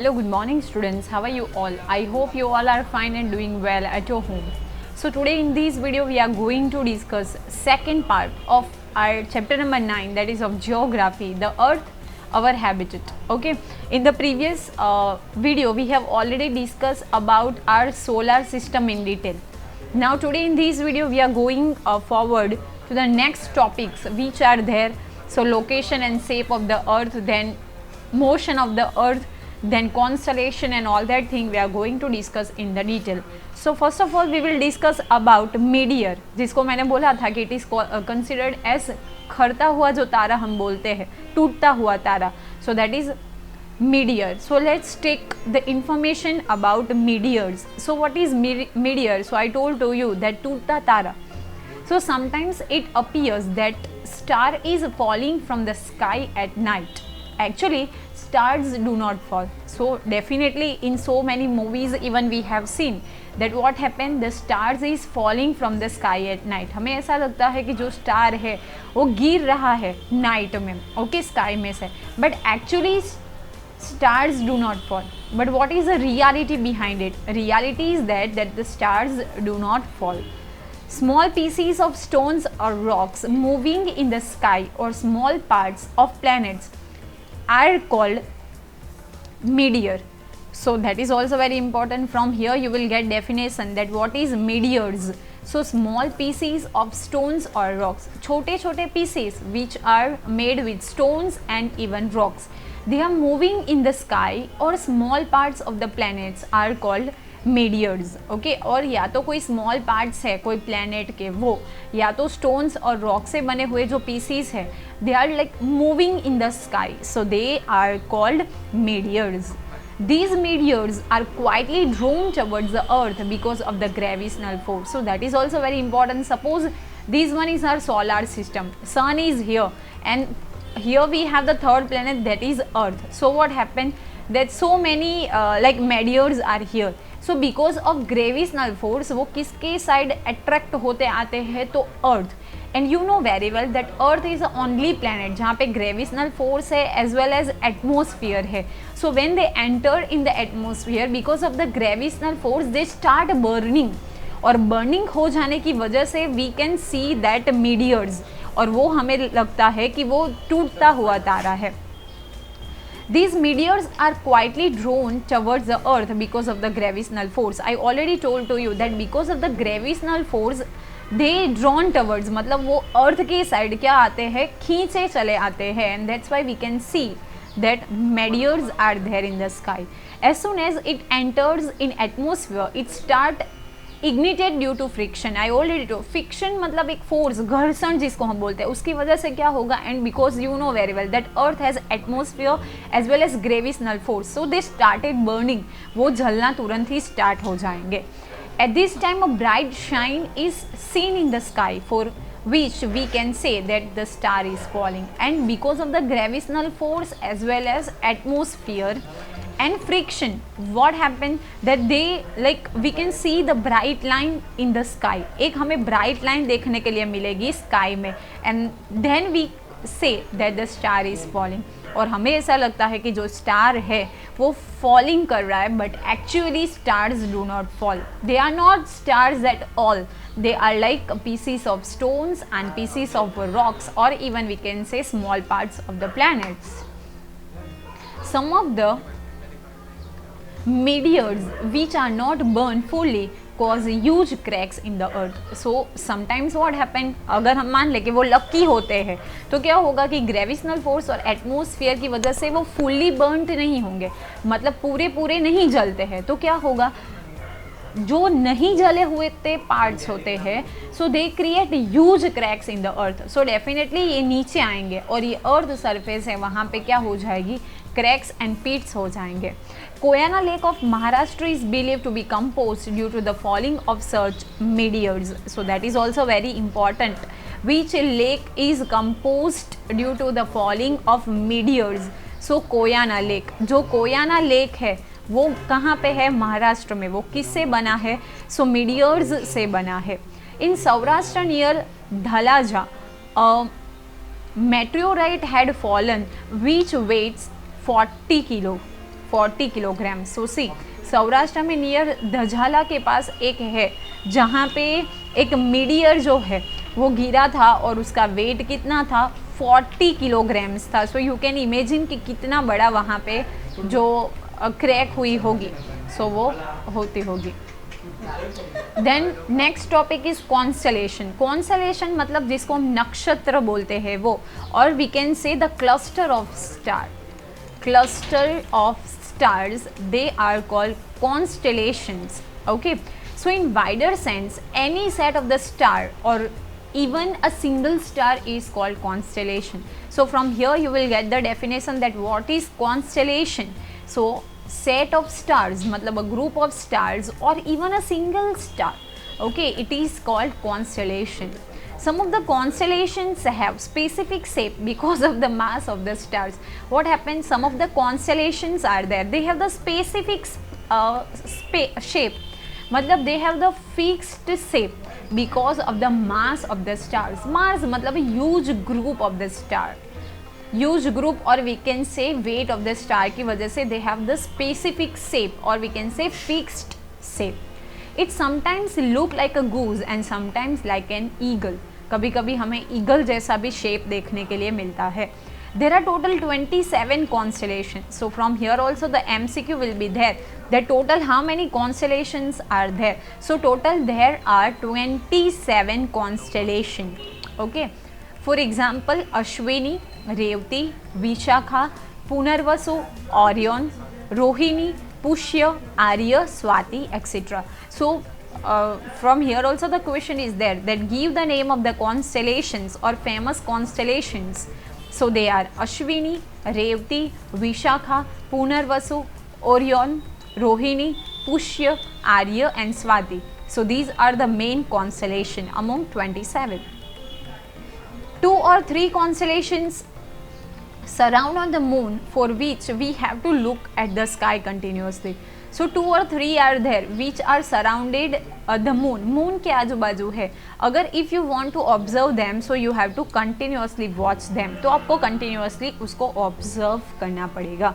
Hello, good morning students. How are you all? I hope you all are fine and doing well at your home. So today in this video we are going to discuss second part of our chapter number 9, that is of geography, the earth, our habitat. Okay, in the previous video we have already discussed about our solar system in detail. Now today in this video we are going forward to the next topics which are there. So location and shape of the earth, then motion of the earth, then constellation and all that thing we are going to discuss in the detail. So first of all we will discuss about meteor, जिसको मैंने बोला था कि it is considered as खरता हुआ जो तारा हम बोलते हैं, टूटता हुआ तारा. So that is meteor. So let's take the information about meteors. So what is meteor? So I told to you that टूटता तारा. So sometimes it appears that star is falling from the sky at night. Actually stars do not fall. So definitely in so many movies even we have seen that what happened, the stars is falling from the sky at night. हमें ऐसा लगता है कि जो star है वो गिर रहा है नाइट में, ओके, स्काई में से, but actually stars do not fall. But what is the reality behind it? Reality is that the stars do not fall. Small pieces of stones or rocks moving in the sky or small parts of planets are called meteor. So that is also very important. From here you will get definition that what is meteors. So small pieces of stones or rocks, छोटे छोटे pieces which are made with stones and even rocks, they are moving in the sky or small parts of the planets are called meteors. Okay, और या तो कोई small parts है कोई planet के, वो या तो स्टोन्स और रॉक से बने हुए जो पीसीस है, they are like moving in the sky, so they are called meteors. These meteors are quietly drawn towards the earth because of the gravitational force. So that is also very important. Suppose this one is our solar system, sun is here and here we have the third planet, that is earth. So what happened, that so many like meteors are here. So because of gravitational force वो किसके side attract होते आते हैं, तो earth. And you know very well that earth is the only planet जहाँ पे gravitational force है as well as atmosphere है. So when they enter in the atmosphere, because of the gravitational force they start burning, और burning हो जाने की वजह से we can see that meteors, और वो हमें लगता है कि वो टूटता हुआ तारा है. These meteors are quietly drawn towards the earth because of the gravitational force. I already told to you that because of the gravitational force they drawn towards, मतलब वो अर्थ के साइड क्या आते हैं, खींचे चले आते हैं, and that's why we can see that meteors are there in the sky. As soon as it enters in atmosphere, it start ignited due to friction. I already told, friction मतलब एक force, घर्षण जिसको हम बोलते हैं, उसकी वजह से क्या होगा, and because you know very well that earth has atmosphere as well as gravitational force, so they started burning, वो जलना तुरंत ही स्टार्ट हो जाएंगे. At this time a bright shine is seen in the sky for which we can say that the star is falling, and because of the gravitational force as well as atmosphere and friction, what happened that they like we can see the bright line in the sky. एक हमें bright line देखने के लिए मिलेगी sky में, and then we say that the star is falling. और हमें ऐसा लगता है कि जो स्टार है वो फॉलिंग कर रहा है, but actually stars do not fall. They are not stars at all. they are like pieces of stones and pieces of rocks, or even we can say small parts of the planets. Some of the meteors which are not burned fully cause huge cracks in the earth. So sometimes what happen, अगर हम मान लें कि वो lucky होते हैं तो क्या होगा कि ग्रेविशनल फोर्स और एटमोसफियर की वजह से वो फुल्ली बर्नड नहीं होंगे, मतलब पूरे नहीं जलते हैं, तो क्या होगा, जो नहीं जले हुए पार्ट्स होते हैं, so they create huge cracks in the earth. So definitely ये नीचे आएंगे और ये अर्थ सरफेस है वहाँ पे क्या हो जाएगी, क्रैक्स एंड पिट्स हो जाएंगे. Koyna lake of Maharashtra is believe to be composed due to the falling of such meteors. So that is also very important. Which lake is composed due to the falling of meteors? So Koyna lake, जो Koyna lake है वो कहाँ पे है, महाराष्ट्र में. वो किससे बना है, सो meteors से बना है. In Saurashtra near Dhalaja meteorite had fallen which weighs 40 kilo. 40 kilogram. So see, Saurashtra में नियर धजाला के पास एक है जहाँ पे एक मीडियर जो है वो गिरा था और उसका वेट कितना था, 40 किलोग्राम्स था. सो यू कैन इमेजिन कि कितना बड़ा वहाँ पे जो क्रैक हुई होगी, सो वो होती होगी. Then next topic is constellation. Constellation मतलब जिसको हम नक्षत्र बोलते हैं वो, और we can say the cluster of star. Cluster of stars, they are called constellations. Okay, so in wider sense, any set of the star or even a single star is called constellation. So from here you will get the definition that what is constellation. So set of stars मतलब a group of stars or even a single star, okay, it is called constellation. Some of the constellations have specific shape because of the mass of the stars. What happens, some of the constellations are there, they have the specific shape, मतलब they have the fixed shape because of the mass of the stars. Mass मतलब a huge group of the star, huge group, or we can say weight of the star की वजह से they have the specific shape or we can say fixed shape. It sometimes look like a goose and sometimes like an eagle. कभी कभी हमें eagle जैसा भी shape देखने के लिए मिलता है. There are total 27 constellations. So from here also the MCQ will be there. The total how many constellations are there? So total there are 27 constellations. Okay. For example, Ashwini, Revati, Vishakha, Punarvasu, Orion, Rohini, Pushya, Arya, Swati, etc. So from here also the question is there that give the name of the constellations or famous constellations. So they are Ashwini, Revati, Vishakha, Punarvasu, Orion, Rohini, Pushya, Arya and Swati. So these are the main constellation among 27. 2 or 3 constellations surround on the moon for which we have to look at the sky continuously. So 2 or 3 are there which are surrounded the moon. Moon के आजू बाजू है. अगर if you want to observe them, so you have to continuously watch them. तो आपको continuously उसको observe करना पड़ेगा.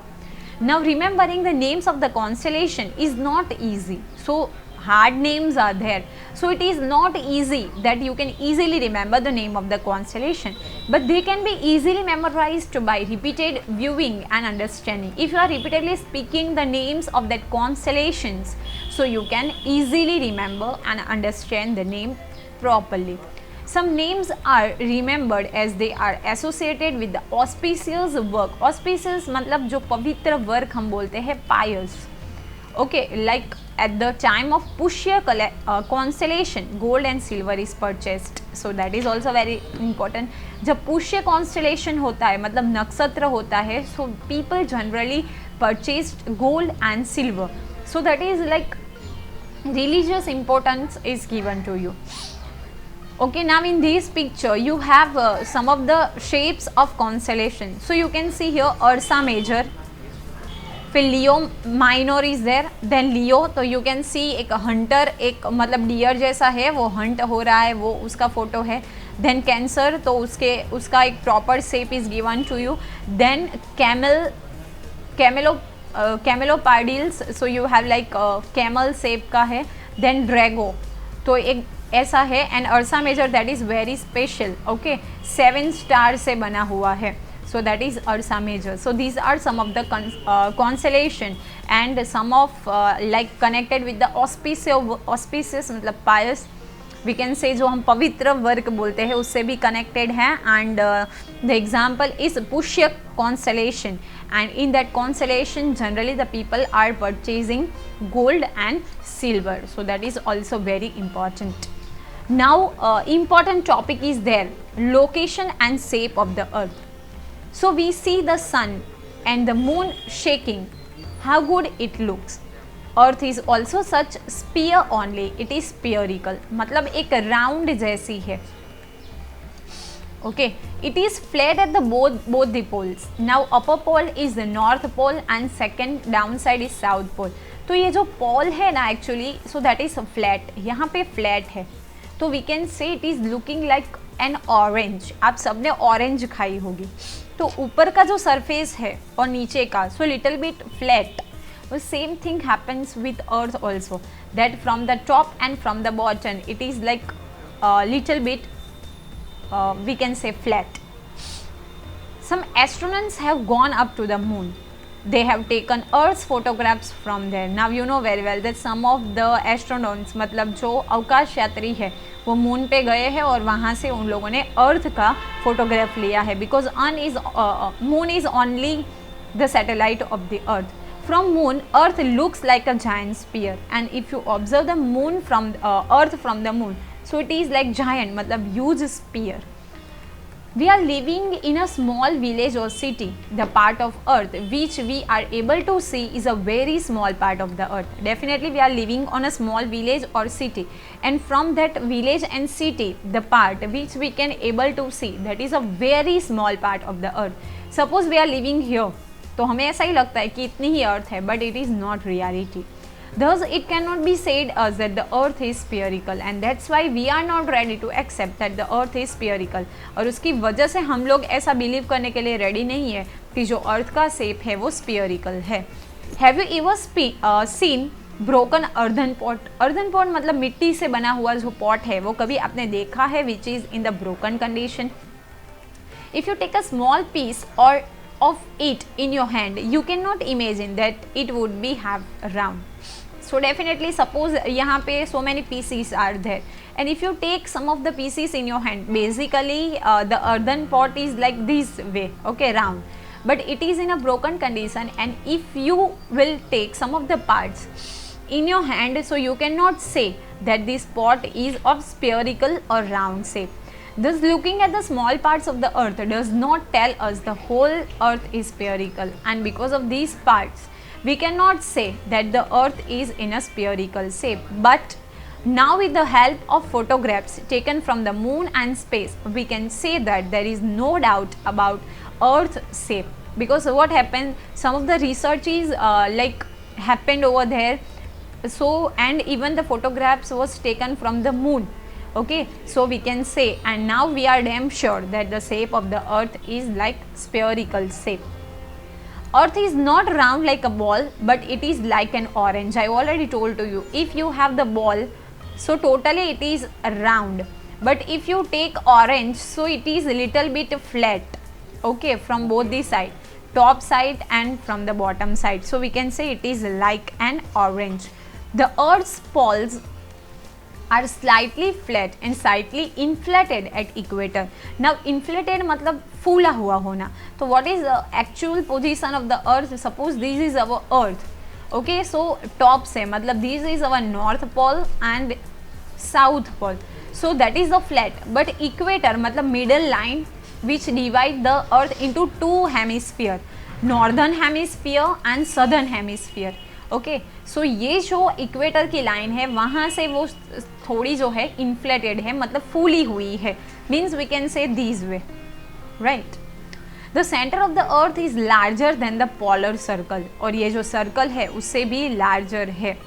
Now remembering the names of the constellation is not easy. So hard names are there. So it is not easy that you can easily remember the name of the constellation. But they can be easily memorized by repeated viewing and understanding. If you are repeatedly speaking the names of that constellations, so you can easily remember and understand the name properly. Some names are remembered as they are associated with the auspicious work. Auspicious मतलब जो पवित्र work हम बोलते हैं pious. Okay, like at the time of Pushya constellation, gold and silver is purchased. So that is also very important. जब Pushya constellation होता है मतलब नक्षत्र होता है, so people generally purchased gold and silver. So that is like religious importance is given to you. Okay, now in this picture you have some of the shapes of constellation. So you can see here Ursa Major, फिर लियो minor is there, then लियो. तो you can see एक Hunter, एक मतलब dear जैसा है वो Hunt हो रहा है, वो उसका फोटो है. देन कैंसर, तो उसका एक proper shape is given to you. Then Camelopardalis, so you have like camel shape का है. देन ड्रैगो, तो एक ऐसा है. And Ursa Major that is very special. Okay, 7 star से बना हुआ है. So that is Ursa Major. So these are some of the constellation and some of like connected with the auspicious मतलब pious, we can say जो हम पवित्र work बोलते हैं उससे भी connected हैं. And the example is Pushya constellation, and in that constellation generally the people are purchasing gold and silver. So that is also very important. Now important topic is there, location and shape of the earth. So we see the sun and the moon shaking, how good it looks. Earth is also such sphere only, it is spherical, मतलब एक round जैसी है. Okay, it is flat at the both the poles. Now upper pole is the north pole and second downside is south pole. तो ये जो pole है ना actually, so that is flat, यहाँ पे flat है. तो we can say it is looking like an orange. आप सबने orange खाई होगी. तो ऊपर का जो सरफेस है और नीचे का, so little bit flat, The same thing happens with earth also, that from the top and from the bottom it is like a little bit we can say flat. Some astronauts have gone up to the moon. They have taken Earth's photographs from there. Now you know very well that some of the astronauts मतलब जो अवकाश यात्री है वो moon पे गए हैं और वहाँ से उन लोगों ने अर्थ का फोटोग्राफ लिया है, because moon is only the satellite of the earth. From moon, Earth looks like a giant spear, and if you observe the moon from Earth from the moon, so it is like giant, मतलब huge spear. We are living in a small village or city. The part of Earth which we are able to see is a very small part of the Earth. Definitely, we are living on a small village or city, and from that village and city, the part which we can able to see, that is a very small part of the Earth. Suppose we are living here. तो हमें ऐसा ही लगता है कि इतनी ही अर्थ है, but it is not reality. Thus, it cannot be said us that the earth is spherical, and that's why we are not ready to accept that the earth is spherical. और उसकी वजह से हम लोग ऐसा बिलीव करने के लिए रेडी नहीं है कि जो अर्थ का शेप है वो स्फीयरिकल है. Have you ever seen broken earthen pot? earthen pot मतलब मिट्टी से बना हुआ जो पॉट है वो कभी आपने देखा है which is in the broken condition? If you take a small piece or of it in your hand, you cannot imagine that it would be have round. So definitely, suppose यहाँ पे so many pieces are there, and if you take some of the pieces in your hand, basically the earthen pot is like this way, okay, round, but it is in a broken condition, and if you will take some of the parts in your hand, so you cannot say that this pot is of spherical or round shape. Thus, looking at the small parts of the earth does not tell us the whole earth is spherical, and because of these parts, we cannot say that the earth is in a spherical shape. But now, with the help of photographs taken from the moon and space, we can say that there is no doubt about earth shape. Because what happened, some of the research is like happened over there, so and even the photographs was taken from the moon. Okay, so we can say, and now we are damn sure that the shape of the earth is like spherical shape. Earth is not round like a ball, but it is like an orange. I already told to you, if you have the ball, so totally it is round, but if you take orange, so it is a little bit flat, okay, from both the side, top side and from the bottom side. So we can say it is like an orange. The earth's poles are slightly flat and slightly inflated at equator. Now inflated मतलब फूला हुआ होना. So what is the actual position of the earth? Suppose this is our earth, okay, so top से मतलब this is our north pole and south pole, so that is the flat. But equator मतलब middle line which divide the earth into two hemisphere, northern hemisphere and southern hemisphere. Okay, so ये जो equator की line है वहाँ से वो थोड़ी जो है इन्फ्लेटेड है, मतलब फूली हुई है, means we can say this way, right. The centre of the earth is larger than the polar circle, और ये जो सर्कल है उससे भी लार्जर है.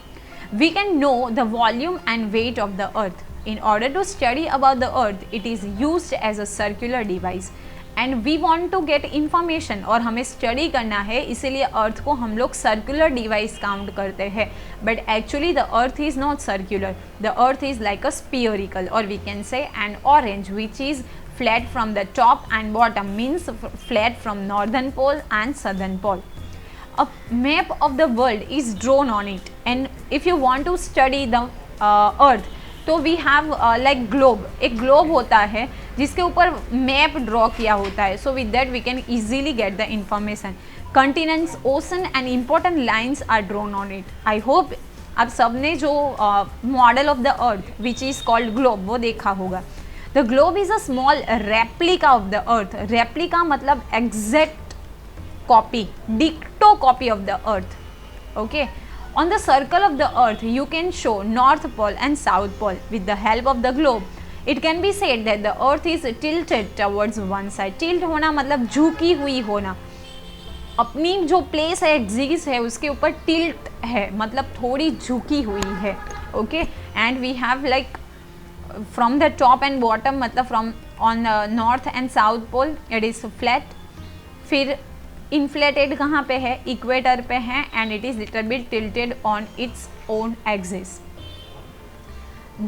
We can know the volume and weight of the earth. In order to study about the earth it is used as a circular device, and we want to get information, और हमें study करना है, इसीलिए अर्थ को हम लोग circular device count करते हैं. But actually the earth is not circular, the earth is like a spherical, और we can say an orange which is flat from the top and bottom, means flat from northern pole and southern pole. A map of the world is drawn on it, and if you want to study the earth, तो we have like globe, एक globe होता है जिसके ऊपर map draw किया होता है. So with that we can easily get the information. Continents, ocean and important lines are drawn on it. I hope आप सबने जो model of the earth which is called globe वो देखा होगा. The globe is a small replica of the earth. Replica मतलब exact copy, डिक्टो copy of the earth. Okay, on the circle of the earth you can show north pole and south pole. With the help of the globe it can be said that the earth is tilted towards one side. tilt होना मतलब झुकी हुई होना, अपनी जो place है axis है उसके ऊपर टिल्ट है, मतलब थोड़ी झुकी हुई है. Okay, and we have like from the top and bottom, मतलब from on north and south pole it is flat. फिर इन्फ्लेटेड कहाँ पे है, इक्वेटर पे है, and it is little bit tilted on its own axis.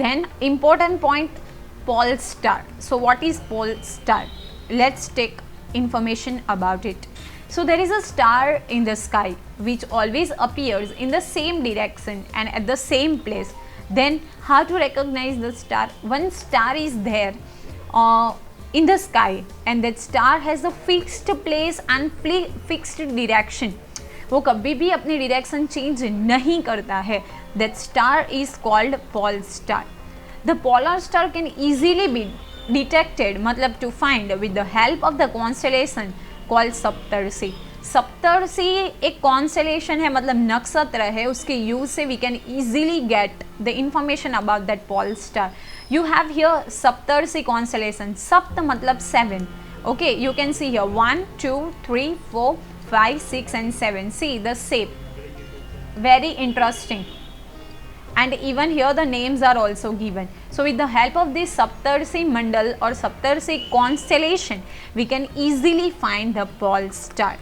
Then important point, pole star. So what is pole star? Let's take information about it. So there is a star in the sky which always appears in the same direction and at the same place. Then how to recognize the star? One star is there in the sky, and that star has a fixed place and fixed direction. वो कभी भी अपनी direction change नहीं करता है. That star is called pole star. The polar star can easily be detected, मतलब to find with the help of the constellation called Saptarishi. Saptarishi एक constellation है, मतलब नक्षत्र है, उसके यूज से we can easily get the information about that pole star. You have here Saptarishi constellation. सप्त मतलब 7. okay, you can see here 1 2 3 4 5 6 and 7. See the shape, very interesting, and even here the names are also given. So with the help of this Saptarshi Mandal or Saptarshi constellation, we can easily find the pole star.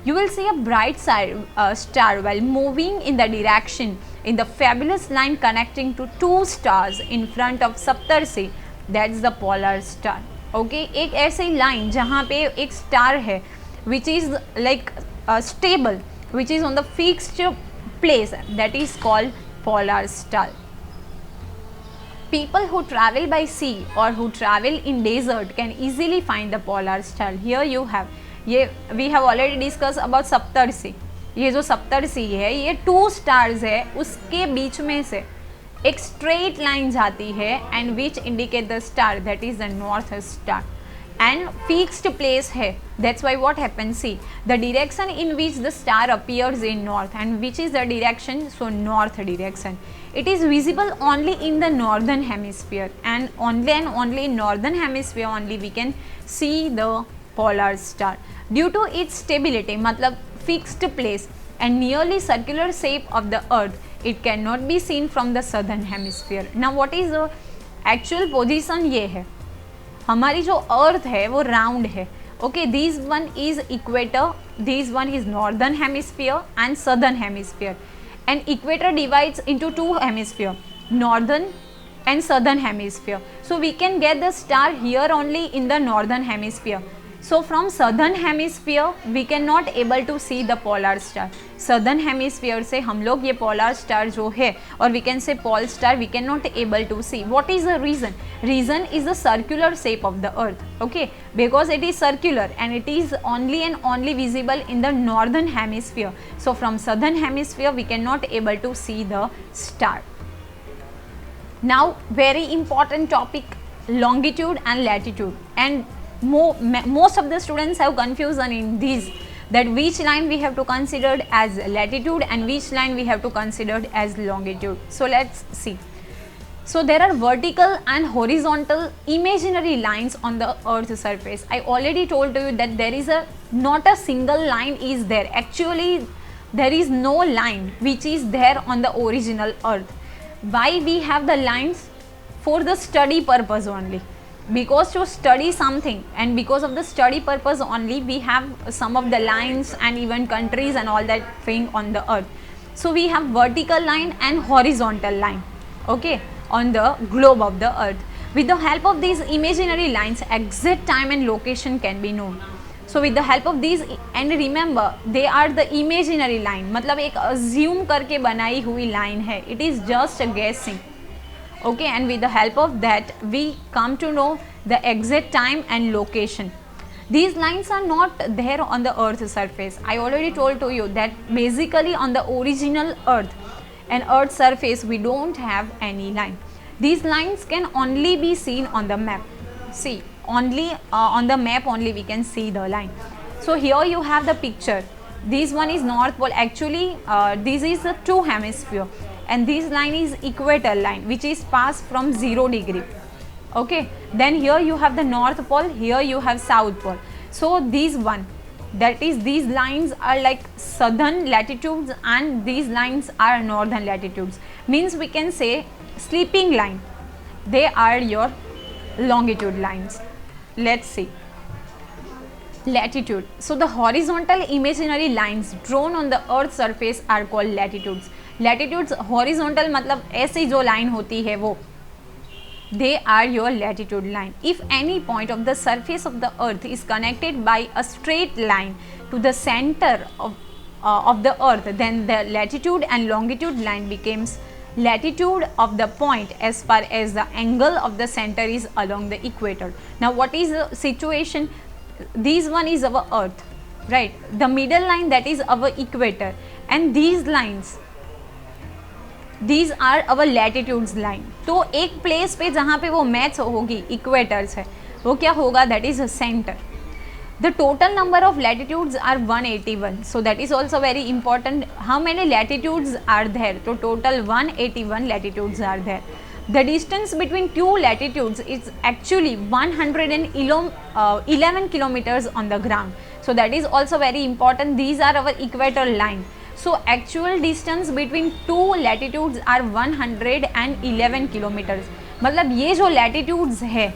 You will see a bright star while moving in the direction in the fabulous line connecting to two stars in front of Saptarshi. That's the polar star. Okay, एक ऐसी line जहाँ पे एक star है which is like stable, which is on the fixed place, that is called polar star. People who travel by sea or who travel in desert can easily find the polar star. Here you have, ये we have already discussed about सप्तर्षि. ये जो सप्तर्षि है ये 2 stars है, उसके बीच में से एक स्ट्रेट लाइन जाती है and which indicate the star, that is the north star, and fixed place है. That's why what happens, see the direction in which the star appears in north, and which is the direction, so north direction. It is visible only in the northern hemisphere, and only in northern hemisphere only we can see the polar star. Due to its stability, मतलब fixed place and nearly circular shape of the earth, it cannot be seen from the southern hemisphere. Now what is the actual position? ये है हमारी जो अर्थ है वो round है. Okay, this one is equator, this one is northern hemisphere and southern hemisphere, and equator divides into 2 hemisphere, northern and southern hemisphere. So we can get the star here only in the northern hemisphere. So from southern hemisphere we cannot able to see the polar star. Southern hemisphere से हम लोग ये polar star जो है, और we can say pole star, we cannot able to see. What is the reason? Reason is the circular shape of the earth. Okay, because it is circular and it is only and only visible in the northern hemisphere. So from southern hemisphere we cannot able to see the star. Now very important topic, longitude and latitude, and most of the students have confusion in these, that which line we have to consider as latitude and which line we have to consider as longitude. So let's see. So there are vertical and horizontal imaginary lines on the earth's surface. I already told you that there is not a single line is there. Actually there is no line which is there on the original earth. Why we have the lines? For the study purpose only, because to study something, and because of the study purpose only we have some of the lines and even countries and all that thing on the earth. So we have vertical line and horizontal line, okay, on the globe of the earth. With the help of these imaginary lines, exact time and location can be known. So with the help of these, and remember they are the imaginary line, मतलब एक assume करके बनाई हुई line है, it is just a guessing. Okay, and with the help of that we come to know the exact time and location. These lines are not there on the earth's surface. I already told to you that basically on the original earth and earth's surface we don't have any line. These lines can only be seen on the map. See, only on the map only we can see the line. So here you have the picture. This one is north pole. Actually this is the 2 hemisphere, and this line is equator line which is passed from 0 degree. Okay, then here you have the north pole, here you have south pole. So these one, that is these lines are like southern latitudes and these lines are northern latitudes, means we can say sleeping line, they are your longitude lines. Let's see. Latitude. So the horizontal imaginary lines drawn on the earth's surface are called latitudes. Latitudes horizontal मतलब ऐसी जो line होती है वो, they are your latitude line. If any point of the surface of the earth is connected by a straight line to the center of the earth, then the latitude and longitude line becomes latitude of the point as far as the angle of the center is along the equator. Now what is the situation? This one is our earth, right? The middle line, that is our equator, and these lines, these are our latitudes line. तो एक place पे जहाँ पे वो match होगी equators है, वो क्या होगा? That is centre. The total number of latitudes are 181. So that is also very important. How many latitudes are there? So total 181 latitudes are there. The distance between two latitudes is actually 111 kilometers on the ground. So that is also very important. These are our equator line. So actual distance between two latitudes are 111 kilometers. मतलब ये जो latitudes है,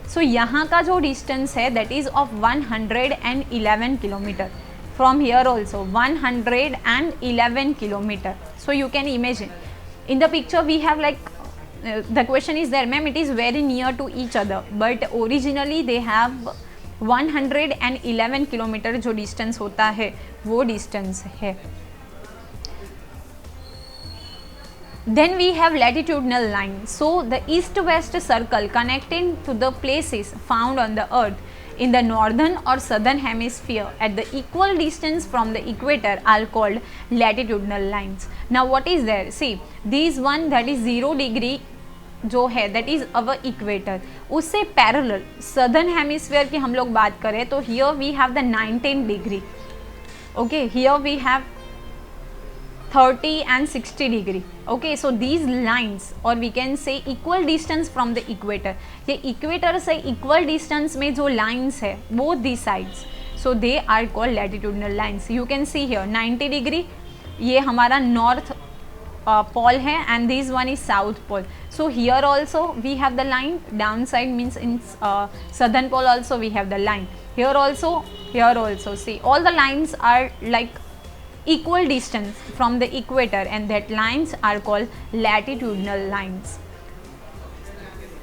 सो यहाँ का जो distance है that is of 111 kilometre. From here also 111 kilometre. So you can imagine in the picture we have like the question is there, ma'am it is very near to each other, but originally they have 111 kilometre जो distance होता है वो distance है. Then we have latitudinal line. So the east-west circle connecting to the places found on the earth in the northern or southern hemisphere at the equal distance from the equator are called latitudinal lines. Now what is there? See, this one that is 0 degree जो है that is our equator. उससे parallel southern hemisphere की हम लोग बात करें तो here we have the 19 degree. Okay, here we have 30 and 60 degree. Okay, so these lines or we can say equal distance from the equator, ये equator से equal distance में जो lines है both these sides, so they are called latitudinal lines. You can see here 90 degree ये हमारा north pole है and this one is south pole. So here also we have the line, downside means in southern pole also we have the line, here also, here also. See, all the lines are like equal distance from the equator and that lines are called latitudinal lines.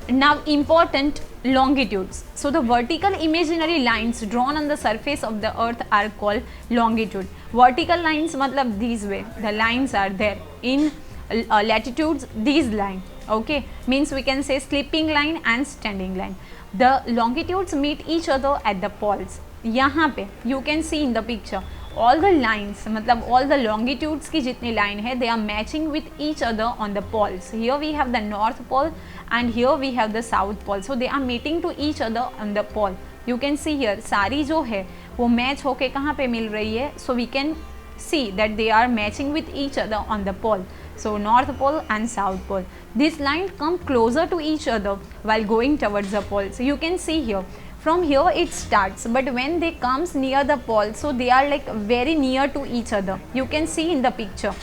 Now important longitudes. So the vertical imaginary lines drawn on the surface of the earth are called longitude. Vertical lines मतलब these way the lines are there in latitudes, these line, okay, means we can say sleeping line and standing line. The longitudes meet each other at the poles. यहाँ पे you can see in the picture all the lines मतलब all the longitudes की जितनी line है they are matching with each other on the poles. Here we have the north pole and here we have the south pole, so they are meeting to each other on the pole. You can see here सारी जो है वो match होके कहाँ पे मिल रही है, so we can see that they are matching with each other on the pole. So north pole and south pole, these lines come closer to each other while going towards the pole. So you can see here from here it starts, but when they comes near the pole, so they are like very near to each other. You can see in the picture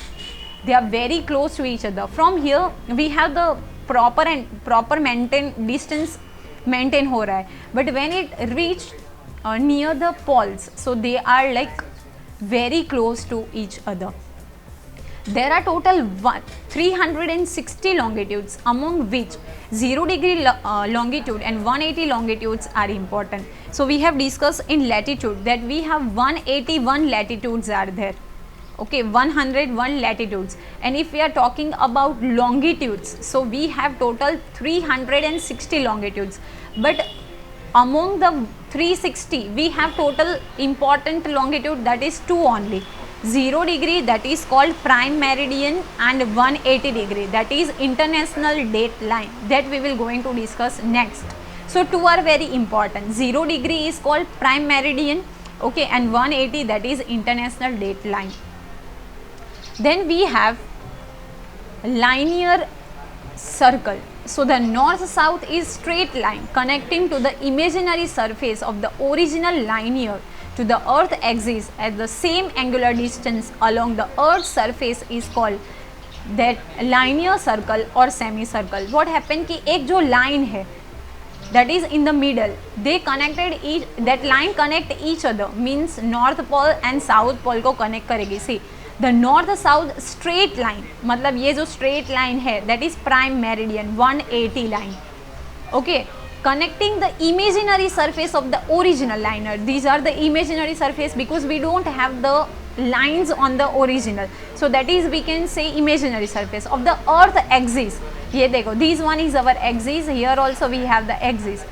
they are very close to each other. From here we have the proper maintain distance maintain हो रहा है, but when it reach near the poles, so they are like very close to each other. There are total 360 longitudes, among which 0 degree longitude and 180 longitudes are important. So we have discussed in latitude that we have 181 latitudes are there. Okay, 101 latitudes, and if we are talking about longitudes, so we have total 360 longitudes, but among the 360 we have total important longitude, that is 2 only. 0 degree, that is called prime meridian, and 180 degree, that is international date line, that we will going to discuss next. So 2 are very important. 0 degree is called prime meridian, okay, and 180 that is international date line. Then we have linear circle. So the north south is straight line connecting to the imaginary surface of the original linear to the earth axis at the same angular distance along the earth's surface is called that linear circle or semicircle. What happened कि एक जो line है that is in the middle. They connected each, that line connect each other, means north pole and south pole को connect करेगी. See, the north south straight line, मतलब ये जो straight line है, that is prime meridian 180 line. Okay, connecting the imaginary surface of the original liner. These are the imaginary surface because we don't have the lines on the original, so that is we can say imaginary surface of the earth axis. ये देखो, this one is our axis, here also we have the axis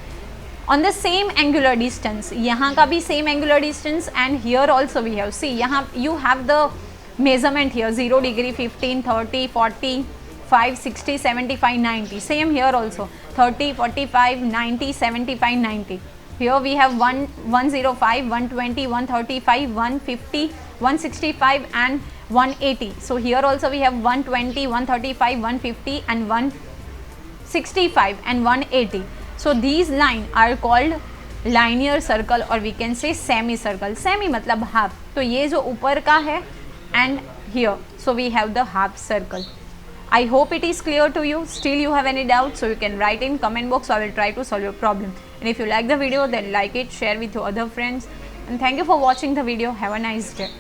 on the same angular distance. यहाँ का भी same angular distance and here also we have, see यहाँ you have the measurement here 0 degree, 15, 30, 40, 5, 60, 75, 90. Same here also 30, 45, 90, 75, 90. Here we have 105, 120, 135, 150, 165 and 180. So here also we have 120, 135, 150 and 165 and 180. So these lines are called linear circle or we can say semicircle. Semi मतलब half. तो ये जो ऊपर का है and here. So we have the half circle. I hope it is clear to you. Still you have any doubt, so you can write in comment box. So I will try to solve your problem. And if you like the video, then like it, share with your other friends. And thank you for watching the video. Have a nice day.